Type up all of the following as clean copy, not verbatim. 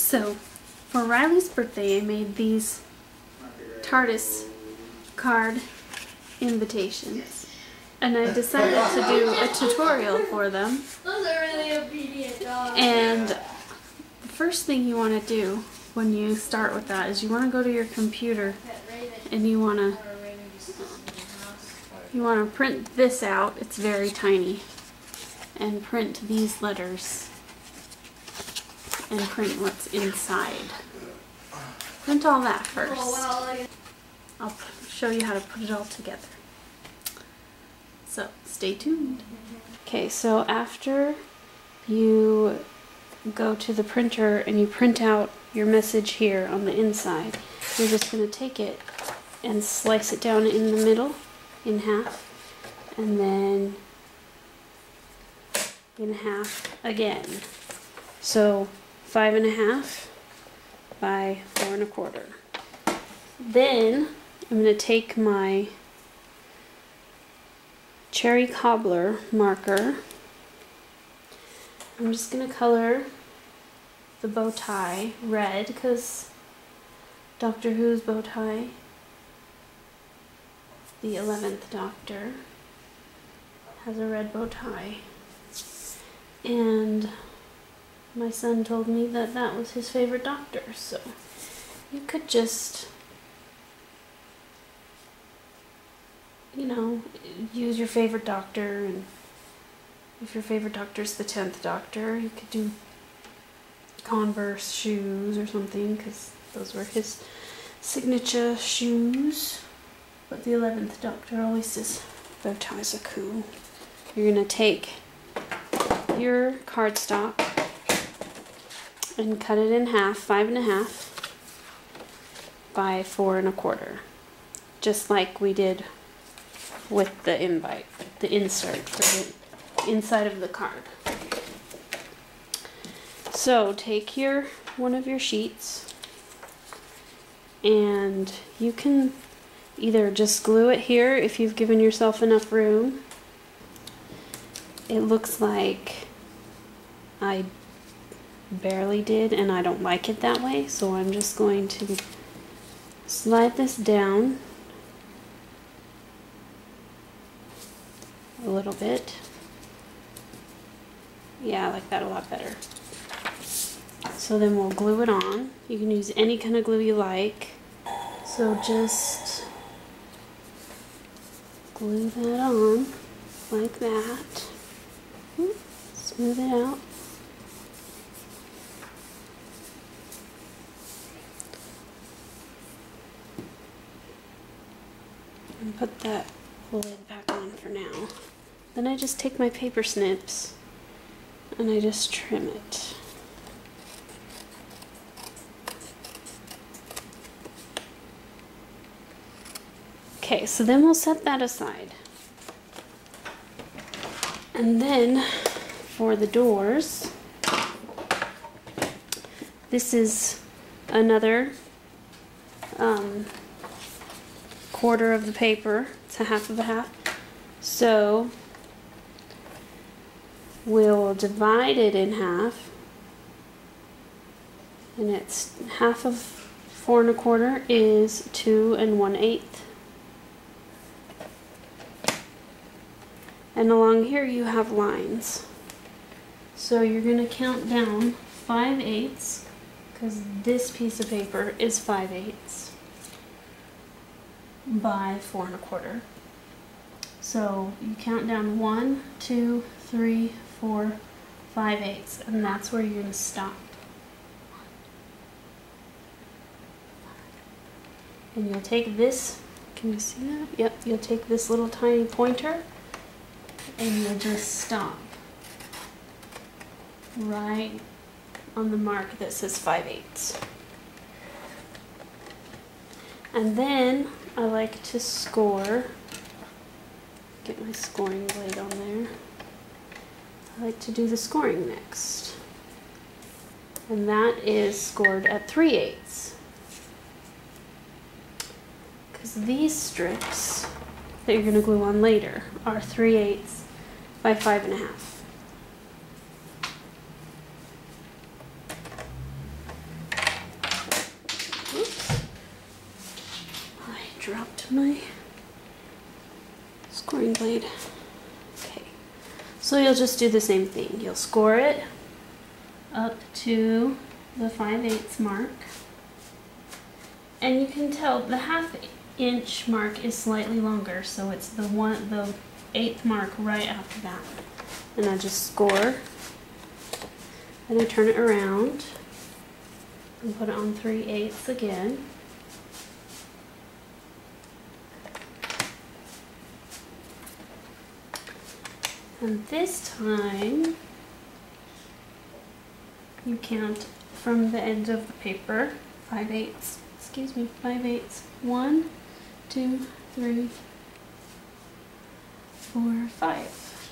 So, for Riley's birthday, I made these Tardis card invitations. And I decided to do a tutorial for them. Those are really obedient dogs. And the first thing you want to do when you start with that is you want to go to your computer and you want to print this out. It's very tiny. And print these letters. And print what's inside. Print all that first. I'll show you how to put it all together. So, stay tuned. Okay, so after you go to the printer and you print out your message here on the inside, you're just going to take it and slice it down in the middle, in half, and then in half again. So 5.5 by 4.25. Then I'm going to take my cherry cobbler marker. I'm just going to color the bow tie red because Doctor Who's bow tie, the 11th Doctor, has a red bow tie. And my son told me that that was his favorite Doctor, so you could just, you know, use your favorite Doctor, and if your favorite Doctor's the 10th Doctor, you could do Converse shoes or something, because those were his signature shoes. But the 11th Doctor always says bow ties are cool. You're going to take your cardstock and cut it in half, 5.5 by 4.25, just like we did with the invite, the insert for the inside of the card. So take one of your sheets, and you can either just glue it here if you've given yourself enough room. It looks like I barely did, and I don't like it that way, so I'm just going to slide this down a little bit. Yeah, I like that a lot better. So then we'll glue it on. You can use any kind of glue you like. So just glue that on like that. Smooth it out. And put that lid back on for now. Then I just take my paper snips and I just trim it. Okay, so then we'll set that aside. And then for the doors, this is another quarter of the paper. It's a half of a half. So we'll divide it in half, and it's half of 4.25 is 2 1/8. And along here you have lines. So you're going to count down 5/8, because this piece of paper is 5/8 by 4.25. So you count down 1, 2, 3, 4, 5/8, and that's where you're going to stop. And you'll take this, can you see that? Yep, you'll take this little tiny pointer and you'll just stop right on the mark that says 5/8. And then I like to score, get my scoring blade on there. I like to do the scoring next. And that is scored at 3/8. Because these strips that you're going to glue on later are 3/8 by 5.5. dropped my scoring blade. Okay, so you'll just do the same thing. You'll score it up to the 5/8 mark. And you can tell the 1/2 inch mark is slightly longer, so it's the 1/8 mark right after that. And I just score, and I turn it around and put it on 3/8 again. And this time you count from the end of the paper, 5/8. Excuse me, 5/8. 1, 2, 3, 4, 5.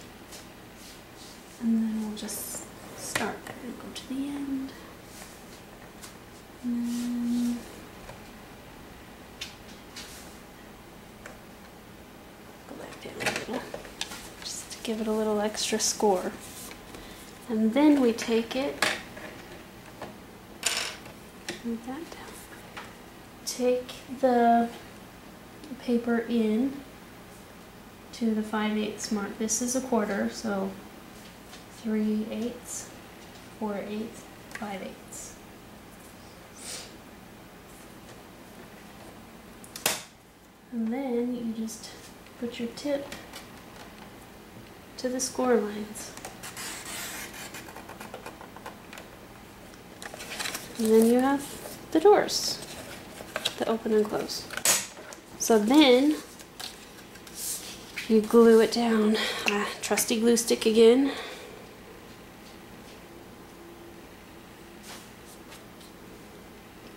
And then we'll just start and go to the end. And then go back down a little, just to give it a little extra score. And then we take it, move that down. Take the paper in to the 5/8 mark. This is a quarter, so 3/8, 4/8, 5/8. And then you just put your tip to the score lines. And then you have the doors that open and close. So then you glue it down. Trusty glue stick again.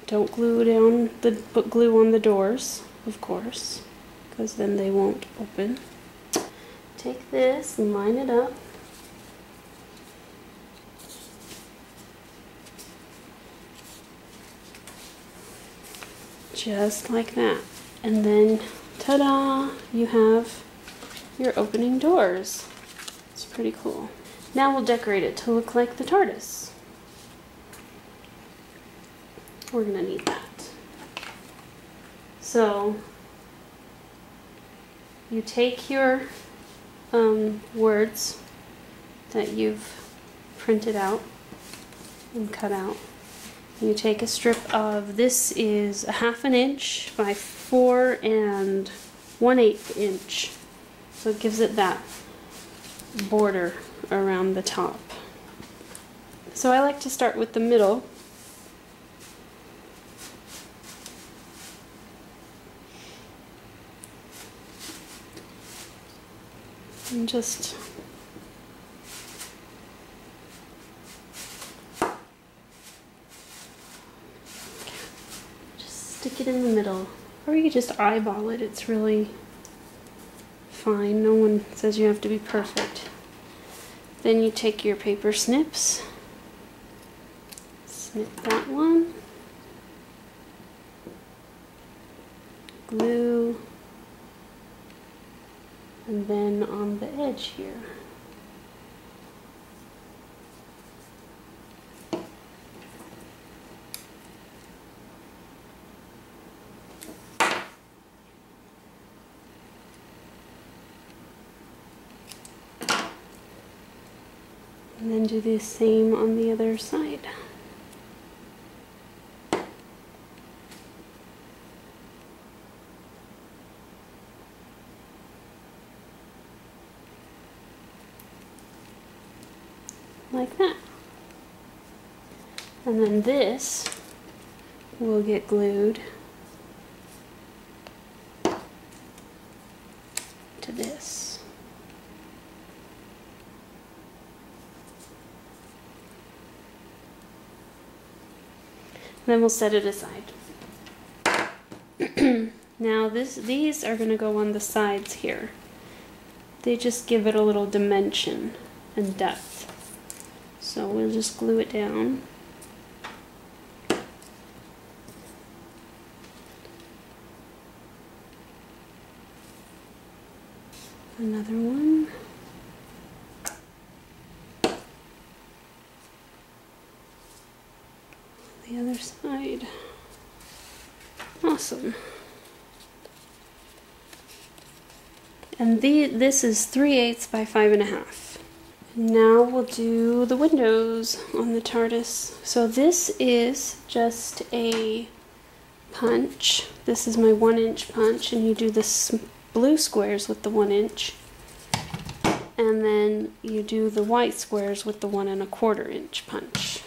Don't glue down put glue on the doors, of course, because then they won't open. Take this and line it up. Just like that. And then, ta-da, you have your opening doors. It's pretty cool. Now we'll decorate it to look like the Tardis. We're gonna need that. So, you take your words that you've printed out and cut out. You take a strip of, this is 1/2 inch by 4 1/8 inch. So it gives it that border around the top. So I like to start with the middle. And just stick it in the middle, or you just eyeball it. It's really fine. No one says you have to be perfect. Then you take your paper snips, snip that one, glue, and then on the edge here. And then do the same on the other side. Like that. And then this will get glued to this. Then we'll set it aside. Now these are going to go on the sides here. They just give it a little dimension and depth. So we'll just glue it down. Another one. The other side. Awesome. And this is 3/8 by 5.5. Now we'll do the windows on the TARDIS. So this is just a punch. This is my 1-inch punch, and you do the blue squares with the 1-inch. And then you do the white squares with the 1 1/4 inch punch.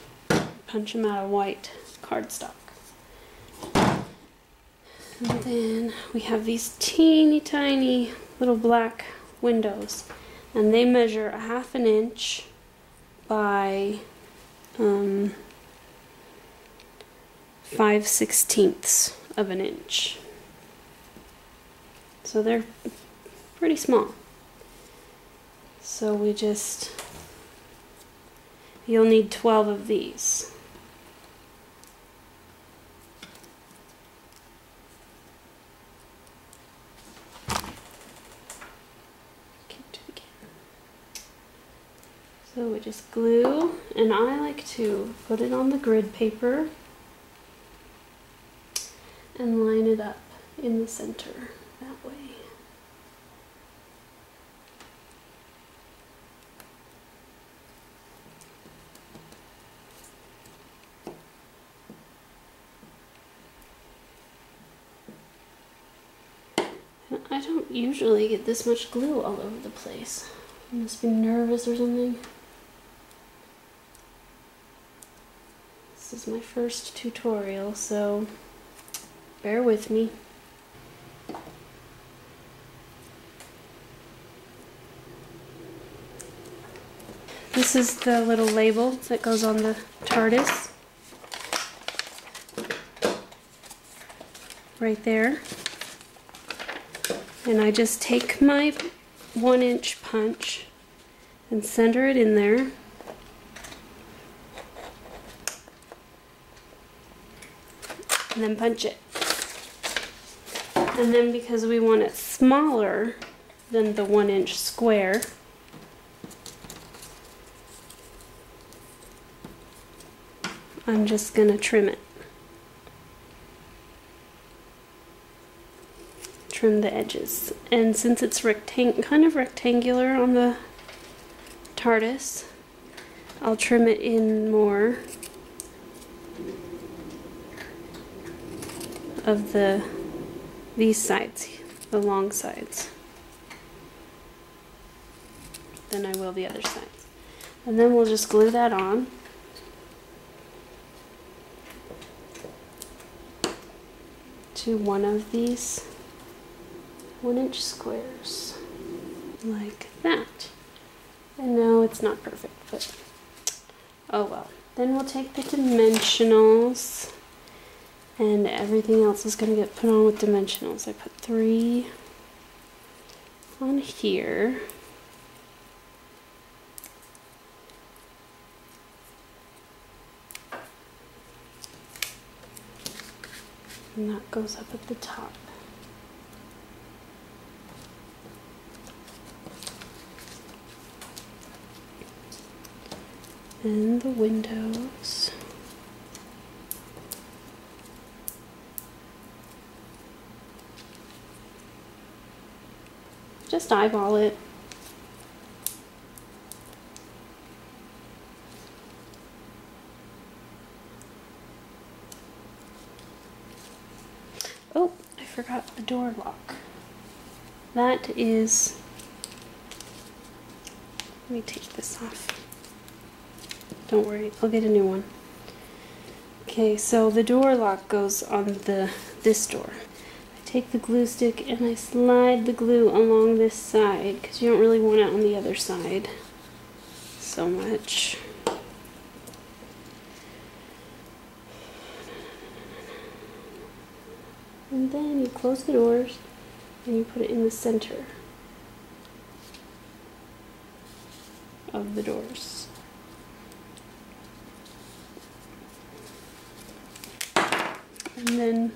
Punch them out of white cardstock. And then we have these teeny tiny little black windows, and they measure 1/2 inch by 5/16 of an inch. So they're pretty small. So you'll need 12 of these. So we just glue, and I like to put it on the grid paper and line it up in the center that way. I don't usually get this much glue all over the place. I must be nervous or something. This is my first tutorial, so bear with me. This is the little label that goes on the TARDIS. Right there. And I just take my 1-inch punch and center it in there. And then punch it. And then because we want it smaller than the 1-inch square, I'm just going to trim it. Trim the edges. And since it's kind of rectangular on the TARDIS, I'll trim it in more of these sides, the long sides, than I will the other sides. And then we'll just glue that on. To one of these 1-inch squares, like that. And no, it's not perfect, but oh well. Then we'll take the dimensionals, and everything else is going to get put on with dimensionals. I put 3 on here. And that goes up at the top. And the windows. Just eyeball it. Oh, I forgot the door lock. That is, let me take this off. Don't worry, I'll get a new one. Okay, so the door lock goes on this door. I take the glue stick and I slide the glue along this side because you don't really want it on the other side so much. And then you close the doors and you put it in the center of the doors. And then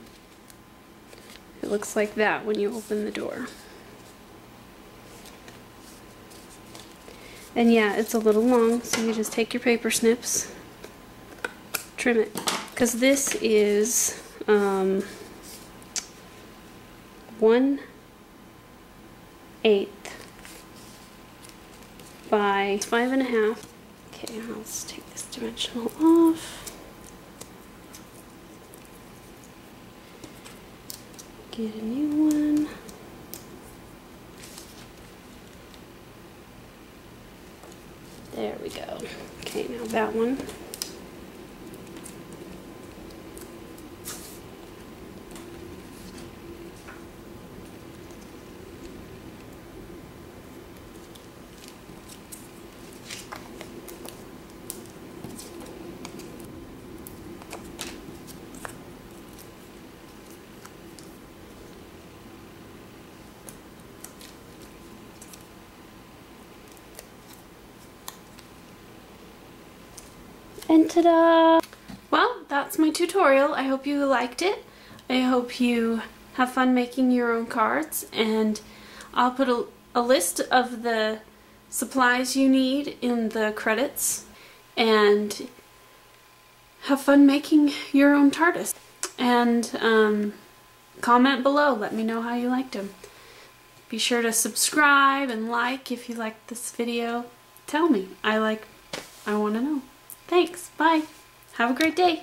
it looks like that when you open the door. And yeah, it's a little long, so you just take your paper snips, trim it, because this is 1 1/8 by 5.5. Okay, now let's take this dimensional off. Get a new one. There we go. Okay, now that one. And ta-da! Well, that's my tutorial. I hope you liked it. I hope you have fun making your own cards, and I'll put a list of the supplies you need in the credits, and have fun making your own Tardis. And comment below, let me know how you liked them. Be sure to subscribe and like if you liked this video. Tell me. I want to know. Thanks. Bye. Have a great day.